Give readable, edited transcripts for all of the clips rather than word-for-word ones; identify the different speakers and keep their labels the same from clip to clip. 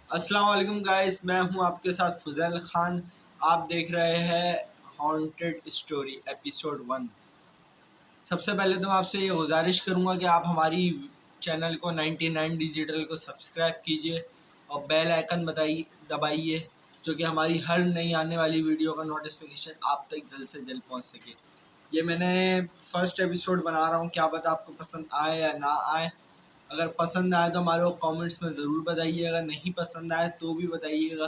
Speaker 1: السلام علیکم گائز، میں ہوں آپ کے ساتھ فضیل خان. آپ دیکھ رہے ہیں ہانٹڈ اسٹوری ایپیسوڈ 1. سب سے پہلے تو میں آپ سے یہ گزارش کروں گا کہ آپ ہماری چینل کو 99 ڈیجیٹل کو سبسکرائب کیجئے اور بیل آئیکن دبائیے جو کہ ہماری ہر نئی آنے والی ویڈیو کا نوٹیفیکیشن آپ تک جلد سے جلد پہنچ سکے. یہ میں نے فرسٹ ایپیسوڈ بنا رہا ہوں، کیا پتہ آپ کو پسند آئے یا نہ آئے. اگر پسند آئے تو ہمارے کو کامنٹس میں ضرور بتائیے، اگر نہیں پسند آئے تو بھی بتائیے گا،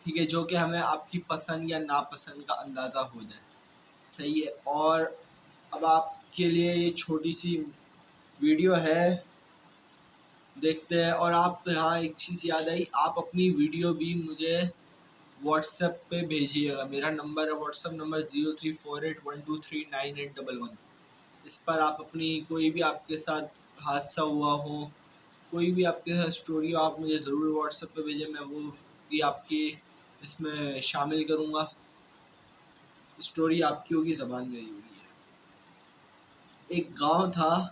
Speaker 1: ٹھیک ہے، جو کہ ہمیں آپ کی پسند یا ناپسند کا اندازہ ہو جائے. صحیح ہے. اور اب آپ کے لیے یہ چھوٹی سی ویڈیو ہے، دیکھتے ہیں. اور آپ یہاں ایک چیز یاد آئی، آپ اپنی ویڈیو بھی مجھے واٹس ایپ پہ بھیجیے گا. میرا نمبر ہے واٹس ایپ نمبر 034812398811. اس پر آپ اپنی کوئی بھی آپ کے ساتھ حادثہ ہوا ہو، کوئی بھی آپ کے ساتھ اسٹوری ہو، آپ مجھے ضرور واٹس ایپ پہ بھیجیں. میں وہ بھی آپ کی اس میں شامل کروں گا. اسٹوری آپ کی ہوگی، زبان میری ہوگی. ایک گاؤں تھا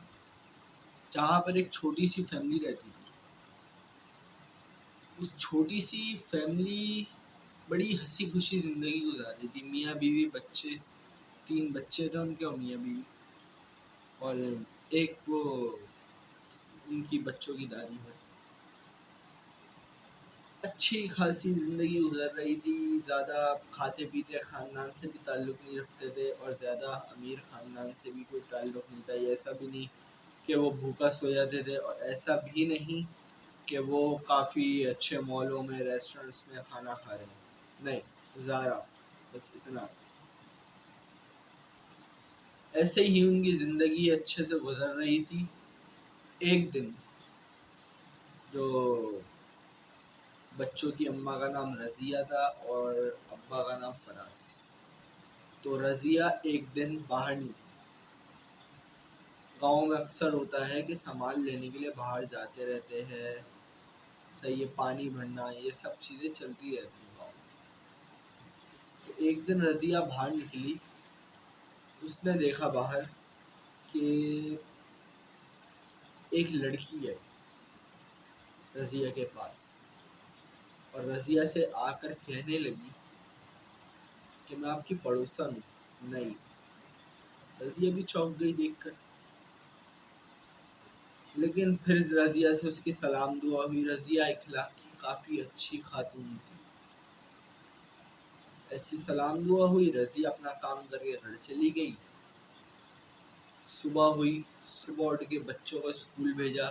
Speaker 1: جہاں پر ایک چھوٹی سی فیملی رہتی تھی. اس چھوٹی سی فیملی بڑی ہنسی خوشی زندگی گزارتی تھی. میاں بیوی بچے، 3 بچے تھے ان کے، اور میاں بیوی، اور ایک وہ ان کی بچوں کی دادی. بس اچھی خاصی زندگی گزر رہی تھی. زیادہ کھاتے پیتے خاندان سے بھی تعلق نہیں رکھتے تھے، اور زیادہ امیر خاندان سے بھی کوئی تعلق نہیں تھا. ایسا بھی نہیں کہ وہ بھوکا سو جاتے تھے، اور ایسا بھی نہیں کہ وہ کافی اچھے مالوں میں ریسٹورنٹس میں کھانا کھا رہے ہیں. نہیں، گزارا بس اتنا. ایسے ہی ان کی زندگی اچھے سے گزر رہی تھی. ایک دن جو بچوں کی اماں کا نام رضیہ تھا اور ابا کا نام فراز، تو رضیہ ایک دن باہر نکلی. گاؤں میں اکثر ہوتا ہے کہ سامان لینے کے لیے باہر جاتے رہتے ہیں، صحیح ہے، پانی بھرنا، یہ سب چیزیں چلتی رہتی ہیں گاؤں میں. تو ایک دن رضیہ باہر نکلی. اس نے دیکھا باہر کہ ایک لڑکی ہے رضیہ کے پاس، اور رضیہ سے آ کر کہنے لگی کہ میں آپ کی پڑوسن ہوں. نہیں. رضیہ بھی چونک گئی دیکھ کر، لیکن پھر رضیہ سے اس کی سلام دعا ہوئی. رضیہ اخلاق کی کافی اچھی خاتون تھی. ایسی سلام دعا ہوئی، رضیہ اپنا کام کر کے گھر چلی گئی. صبح ہوئی، صبح اٹھ کے بچوں کو اسکول بھیجا،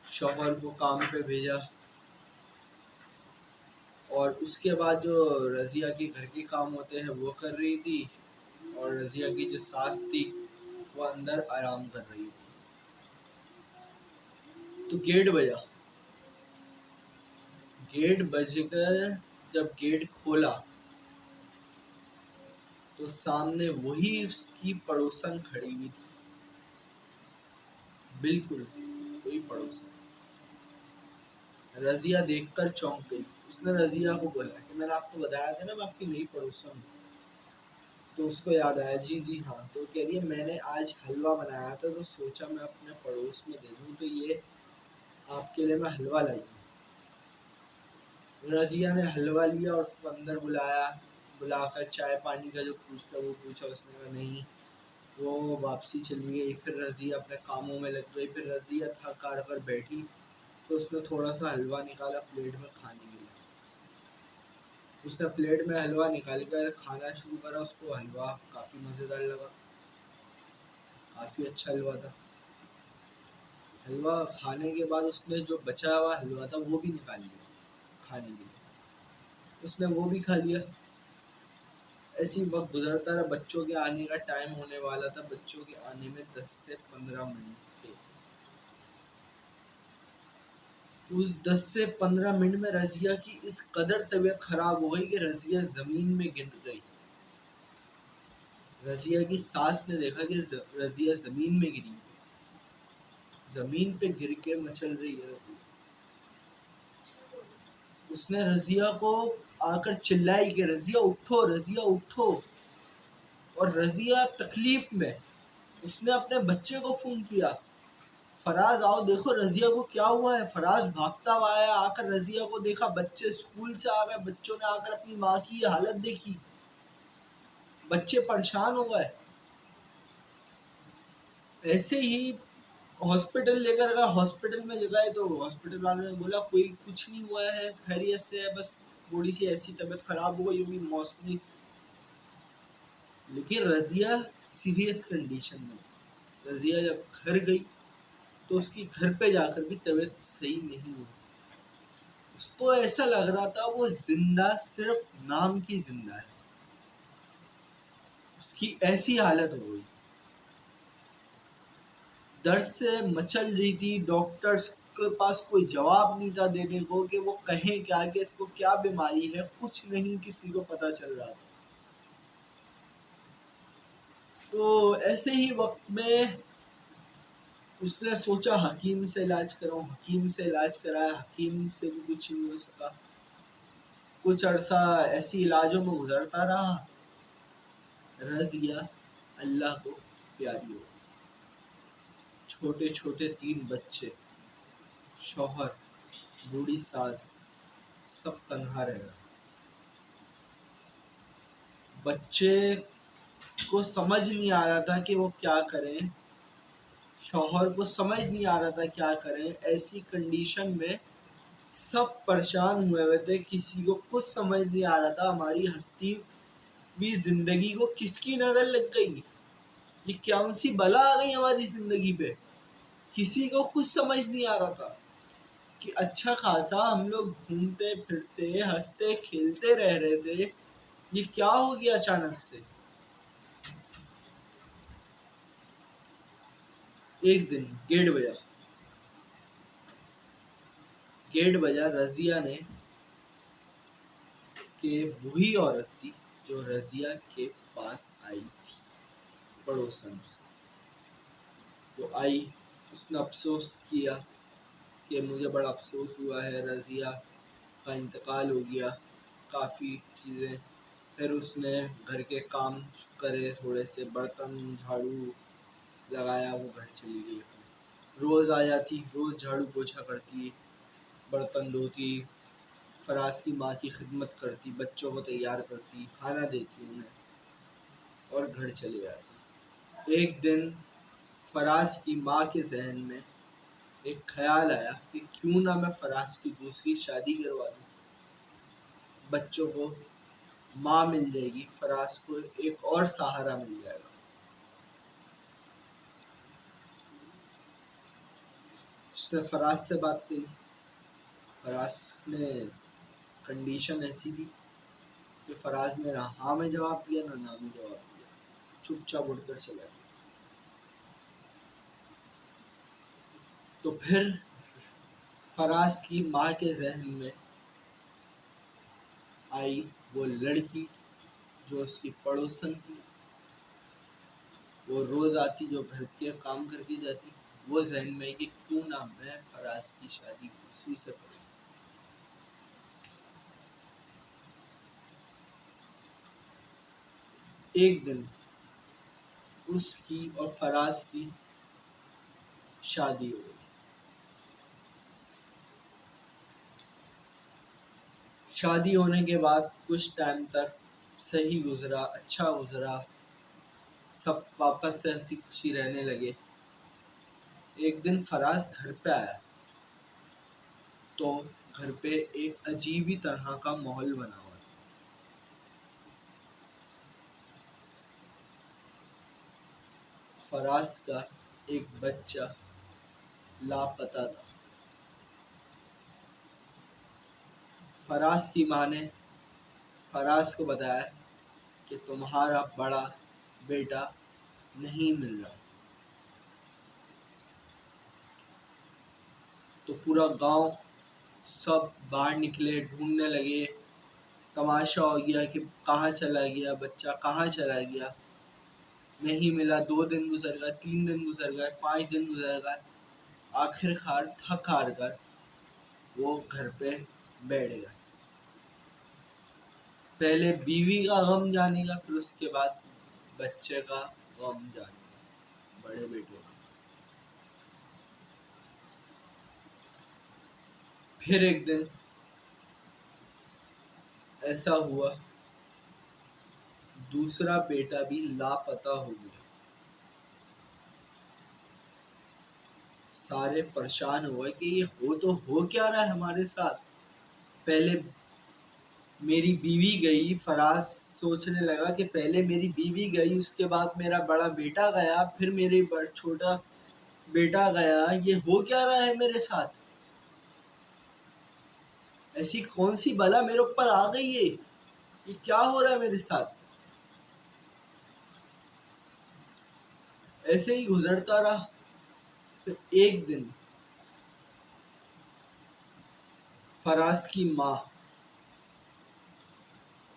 Speaker 1: شوہر کو کام پہ بھیجا، اور اس کے بعد جو رضیہ کے گھر کے کام ہوتے ہیں وہ کر رہی تھی، اور رضیہ کی جو ساس تھی وہ اندر آرام کر رہی تھی. تو گیٹ بجا. گیٹ بج کر جب گیٹ کھولا تو سامنے وہی اس کی پڑوسن کھڑی ہوئی تھی. بالکل وہی پڑوسن. رضیہ دیکھ کر چونک گئی. اس نے رضیہ کو بولا کہ میں نے آپ کو بتایا تھا نا میں آپ کی نئی پڑوسن ہوں. تو اس کو یاد آیا، جی ہاں. تو کہہ رہی ہے میں نے آج حلوہ بنایا تھا تو سوچا میں اپنے پڑوس میں دے دوں، تو یہ آپ کے لیے میں حلوہ لائی ہوں. رضیہ نے حلوہ لیا اور اس کو اندر بلا کر چائے پانی کا جو پوچھتا وہ پوچھا. اس نے کہا نہیں. وہ واپسی چلی گئی. پھر رضیہ اپنے کاموں میں لگ گئی. پھر رضیہ تھک ہار کر بیٹھی تو اس نے تھوڑا سا حلوہ نکالا پلیٹ میں کھانے کے لیے. اس نے پلیٹ میں حلوہ نکال کر کھانا شروع کرا. اس کو حلوہ کافی مزیدار لگا، کافی اچھا حلوہ تھا. حلوہ کھانے کے بعد اس نے جو بچا ہوا حلوہ تھا وہ بھی نکال لیا کھانے کے لیے. اس نے وہ بھی کھا لیا. ایسی وقت گزرتا رہا. بچوں کے آنے کا ٹائم ہونے والا تھا. بچوں کے آنے میں 10 سے 15 منٹ تھے. اس 10 سے 15 منٹ میں رضیہ کی اس قدر طبیعت خراب ہو گئی کہ رضیہ زمین میں گر گئی. رضیہ کی ساس نے دیکھا کہ رضیہ زمین میں گری، زمین پہ گر کے مچل رہی ہے رضیہ. اس نے رضیہ کو آ کر چلائی کہ رضیہ اٹھو، رضیہ اٹھو. اور رضیہ تکلیف میں، اس نے اپنے بچے کو فون کیا. فراز آؤ دیکھو رضیہ کو کیا ہوا ہے. فراز بھاگتا ہوا آیا, آ کر رضیہ کو دیکھا, بچے اسکول سے آ گئے, بچوں نے آ کر اپنی ماں کی یہ حالت دیکھی, بچے پریشان ہو گئے. ایسے ہی ہاسپٹل لے کر گیا, ہاسپٹل میں لے گئے تو ہاسپٹل والوں نے بولا کوئی کچھ نہیں ہوا ہے, خیریت سے ہے, بس تھوڑی سی ایسی طبیعت خراب ہو گئی ہوگی موسمی. لیکن رضیہ سیریس کنڈیشن میں. رضیہ جب گھر گئی تو اس کی گھر پہ جا کر بھی طبیعت صحیح نہیں ہوئی. اس کو ایسا لگ رہا تھا وہ زندہ صرف نام کی زندہ ہے. اس کی ایسی حالت ہو گئی, درد سے مچل رہی تھی. ڈاکٹرز کے پاس کوئی جواب نہیں تھا دینے کو کہ وہ کہیں کیا کہ اس کو کیا بیماری ہے, کچھ نہیں کسی کو پتا چل رہا تھا. تو ایسے ہی وقت میں اس نے سوچا حکیم سے علاج کراؤں. حکیم سے علاج کرایا, حکیم سے بھی کچھ نہیں ہو سکا. کچھ عرصہ ایسی علاجوں میں گزرتا رہا. رضیہ اللہ کو پیاری ہو. چھوٹے چھوٹے 3 بچے, شوہر, بوڑھی ساس, سب تنہا رہ گئے. بچے کو سمجھ نہیں آ رہا تھا کہ وہ کیا کریں, شوہر کو سمجھ نہیں آ رہا تھا کیا کریں. ایسی کنڈیشن میں سب پریشان ہوئے ہوئے تھے, کسی کو کچھ سمجھ نہیں آ رہا تھا ہماری ہستی بھی زندگی کو کس کی نظر لگ گئی, یہ کون سی بلا آ گئی ہماری زندگی پہ. کسی کو کچھ سمجھ نہیں آ رہا تھا کہ اچھا خاصا ہم لوگ گھومتے پھرتے ہنستے کھیلتے رہ رہے تھے, یہ کیا ہو گیا اچانک سے. ایک دن گیٹ بجا. رضیہ نے کہ وہی عورت تھی جو رضیہ کے پاس آئی تھی, پڑوسن سے. وہ آئی, اس نے افسوس کیا کہ مجھے بڑا افسوس ہوا ہے, رضیہ کا انتقال ہو گیا, کافی چیزیں. پھر اس نے گھر کے کام کرے, تھوڑے سے برتن جھاڑو لگایا, وہ گھر چلی گئی. روز آ جاتی, روز جھاڑو پوچھا کرتی, برتن دھوتی, فراز کی ماں کی خدمت کرتی, بچوں کو تیار کرتی, کھانا دیتی انہیں, اور گھر چلے جاتی. ایک دن فراز کی ماں کے ذہن میں ایک خیال آیا کہ کیوں نہ میں فراز کی دوسری شادی کروا دوں, بچوں کو ماں مل جائے گی, فراز کو ایک اور سہارا مل جائے گا. اس نے فراز سے بات کی. فراز نے کنڈیشن ایسی تھی کہ فراز نے نہ ہاں میں جواب دیا نہ میں جواب دیا, چپ چاپ اٹھ کر چلا گیا. تو پھر فراز کی ماں کے ذہن میں آئی وہ لڑکی جو اس کی پڑوسن تھی, وہ روز آتی, جو گھر کے کام کر کے جاتی. وہ ذہن میں کہ کیوں نہ میں فراز کی شادی اسی سے کروں. ایک دن اس کی اور فراز کی شادی ہو گئی. شادی ہونے کے بعد کچھ ٹائم تک صحیح گزرا, اچھا گزرا, سب واپس سے ہنسی خوشی رہنے لگے. ایک دن فراز گھر پہ آیا تو گھر پہ ایک عجیب ہی طرح کا ماحول بنا ہوا تھا. فراز کا ایک بچہ لاپتہ تھا. فراز کی ماں نے فراز کو بتایا کہ تمہارا بڑا بیٹا نہیں مل رہا. تو پورا گاؤں سب باہر نکلے, ڈھونڈنے لگے. تماشا ہو گیا کہ کہاں چلا گیا بچہ, کہاں چلا گیا, نہیں ملا. 2 دن گزر گئے, 3 دن گزر گئے, 5 دن گزر گئے. آخر کار تھک ہار کر وہ گھر پہ بیٹھ گئے. پہلے بیوی کا غم جانے گا, پھر اس کے بعد بچے کا غم جانے گا, بڑے بیٹے کا. پھر ایک دن ایسا ہوا، دوسرا بیٹا بھی لاپتہ ہو گیا۔ سارے پریشان ہوئے کہ یہ ہو کیا رہا ہے ہمارے ساتھ۔ پہلے میری بیوی گئی، فراز سوچنے لگا کہ پہلے میری بیوی گئی، اس کے بعد میرا بڑا بیٹا گیا، پھر میری چھوٹا بیٹا گیا، یہ ہو کیا رہا ہے میرے ساتھ؟ ایسی کون سی بلا میرے اوپر آ گئی ہے؟ یہ کیا ہو رہا ہے میرے ساتھ؟ ایسے ہی گزرتا رہا۔ پھر ایک دن فراز کی ماں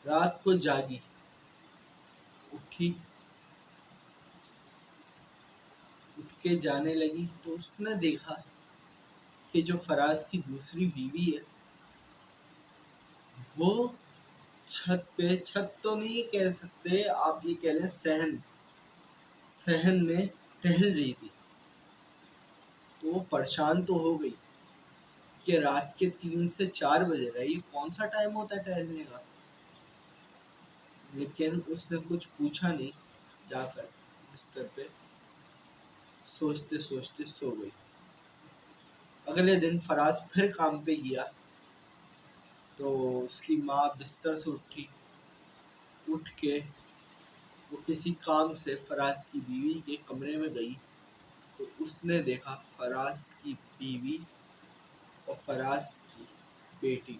Speaker 1: رات کو جاگی، اٹھ کے جانے لگی تو اس نے دیکھا کہ جو فراز کی دوسری بیوی ہے وہ چھت پہ، چھت تو نہیں کہہ سکتے آپ، یہ کہہ لیں صحن میں ٹہل رہی تھی۔ تو وہ پریشان تو ہو گئی کہ رات کے 3 سے 4 بجے رہا، یہ کون سا ٹائم ہوتا ہے ٹہلنے کا؟ لیکن اس نے کچھ پوچھا نہیں، جا کر بستر پہ سوچتے سوچتے سو گئی۔ اگلے دن فراز پھر کام پہ گیا تو اس کی ماں بستر سے اٹھ کے وہ کسی کام سے فراز کی بیوی کے کمرے میں گئی تو اس نے دیکھا فراز کی بیوی اور فراز کی بیٹی،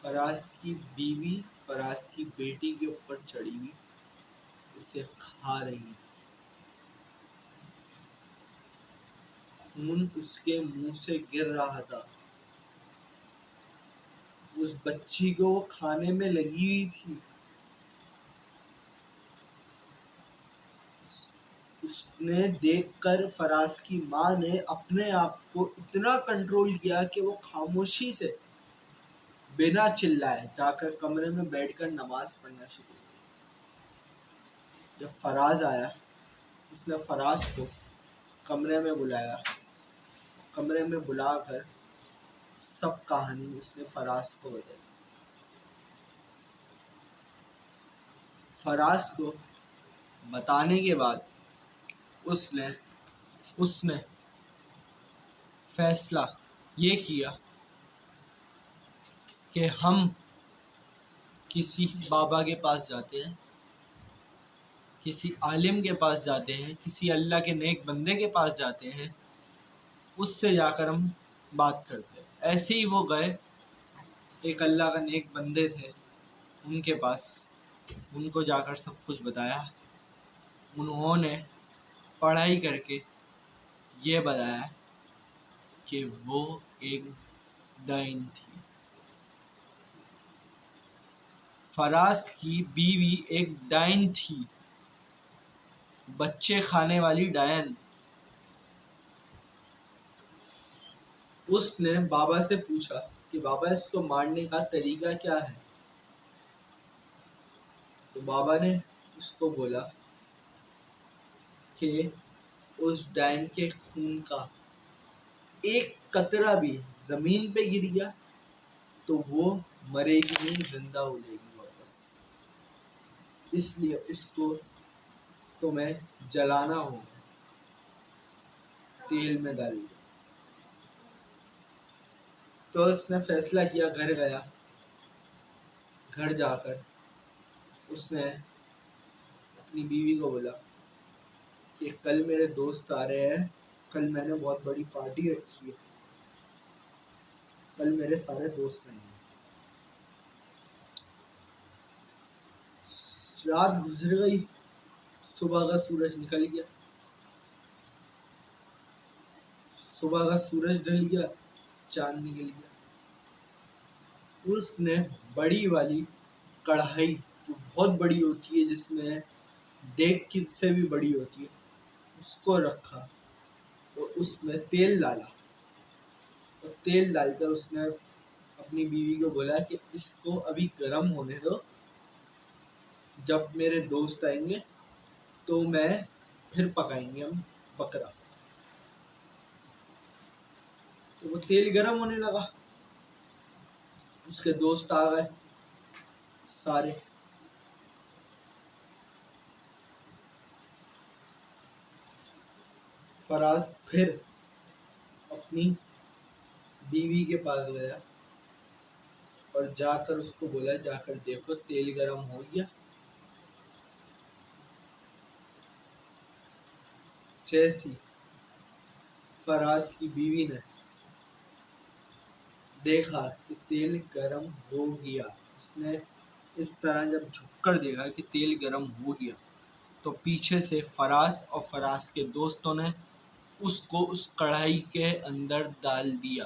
Speaker 1: فراز کی بیوی فراز کی بیٹی کے اوپر چڑھی ہوئی اسے کھا رہی تھی۔ خون اس کے منہ سے گر رہا تھا، اس بچی کو وہ کھانے میں لگی ہوئی تھی۔ اس نے دیکھ کر فراز کی ماں نے اپنے آپ کو اتنا کنٹرول کیا کہ وہ خاموشی سے بنا چلائے جا کر کمرے میں بیٹھ کر نماز پڑھنا شروع کی۔ جب فراز آیا، اس نے فراز کو کمرے میں بلایا، کمرے میں بلا کر سب کہانی اس نے فراز کو بتائی۔ فراز کو بتانے کے بعد اس نے فیصلہ یہ کیا کہ ہم کسی بابا کے پاس جاتے ہیں، کسی عالم کے پاس جاتے ہیں، کسی اللہ کے نیک بندے کے پاس جاتے ہیں، اس سے جا کر ہم بات کرتے ہیں۔ ایسے ہی وہ گئے، ایک اللہ کا نیک بندے تھے، ان کے پاس، ان کو جا کر سب کچھ بتایا۔ انہوں نے پڑھائی کر کے یہ بتایا کہ وہ ایک ڈائن تھی، فراز کی بیوی ایک ڈائن تھی، بچے کھانے والی ڈائن۔ اس نے بابا سے پوچھا کہ بابا اس کو مارنے کا طریقہ کیا ہے؟ تو بابا نے اس کو بولا کہ اس ڈائن کے خون کا ایک قطرہ بھی زمین پہ گر گیا تو وہ مرے گی نہیں، زندہ ہو جائے گی واپس، اس لیے اس کو تمہیں جلانا ہوگا تیل میں ڈال کے۔ تو اس نے فیصلہ کیا، گھر گیا، گھر جا کر اس نے اپنی بیوی کو بولا کہ کل میرے دوست آ رہے ہیں، کل میں نے بہت بڑی پارٹی رکھی ہے، کل میرے سارے دوست آئیں گے۔ رات گزر گئی، صبح کا سورج نکل گیا، صبح کا سورج ڈھل گیا، چاند نکل گیا۔ اس نے بڑی والی کڑھائی جو بہت بڑی ہوتی ہے، جس میں دیگ کی سے بھی بڑی ہوتی ہے، اس کو رکھا اور اس میں تیل ڈالا، اور تیل ڈال کر اس نے اپنی بیوی کو بولا کہ اس کو ابھی گرم ہونے دو، جب میرے دوست آئیں گے تو پھر پکائیں گے ہم بکرا۔ تو تو وہ تیل گرم ہونے لگا، اس کے دوست آ گئے سارے، فراز پھر اپنی بیوی کے پاس گیا اور جا کر اس کو بولا جا کر دیکھو تیل گرم ہو گیا۔ جیسی فراز کی بیوی نے دیکھا کہ تیل گرم ہو گیا، اس نے اس طرح جب جھک کر دیکھا کہ تیل گرم ہو گیا تو پیچھے سے فراز اور فراز کے دوستوں نے اس کو اس کڑھائی کے اندر ڈال دیا،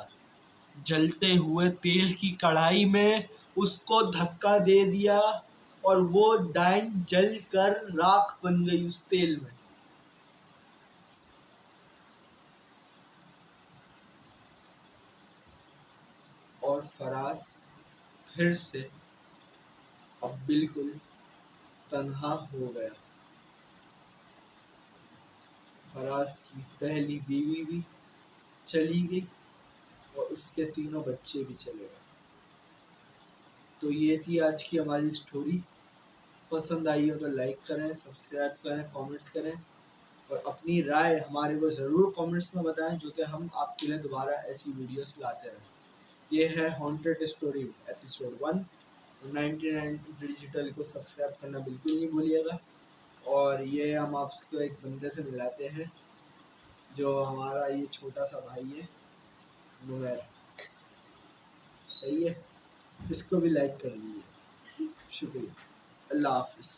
Speaker 1: جلتے ہوئے تیل کی کڑھائی میں اس کو دھکا دے دیا اور وہ ڈائن جل کر راکھ بن گئی اس تیل میں۔ اور فراز پھر سے اب بالکل تنہا ہو گیا، فراز کی پہلی بیوی بھی چلی گئی اور اس کے تینوں بچے بھی چلے گئے۔ تو یہ تھی آج کی ہماری اسٹوری۔ پسند آئی ہو تو لائک کریں، سبسکرائب کریں، کامنٹس کریں اور اپنی رائے ہمارے کو ضرور کامنٹس میں بتائیں، جو کہ ہم آپ کے لیے دوبارہ ایسی ویڈیوز لاتے رہیں۔ یہ ہے ہانٹڈ اسٹوری ایپیسوڈ 1۔ 99 ڈیجیٹل کو سبسکرائب کرنا بالکل نہیں بھولیے گا، اور یہ ہم آپ کو ایک بندے سے ملاتے ہیں جو ہمارا یہ چھوٹا سا بھائی ہے، نمیر۔ صحیح ہے، اس کو بھی لائک کر لیجیے۔ شکریہ، اللہ حافظ۔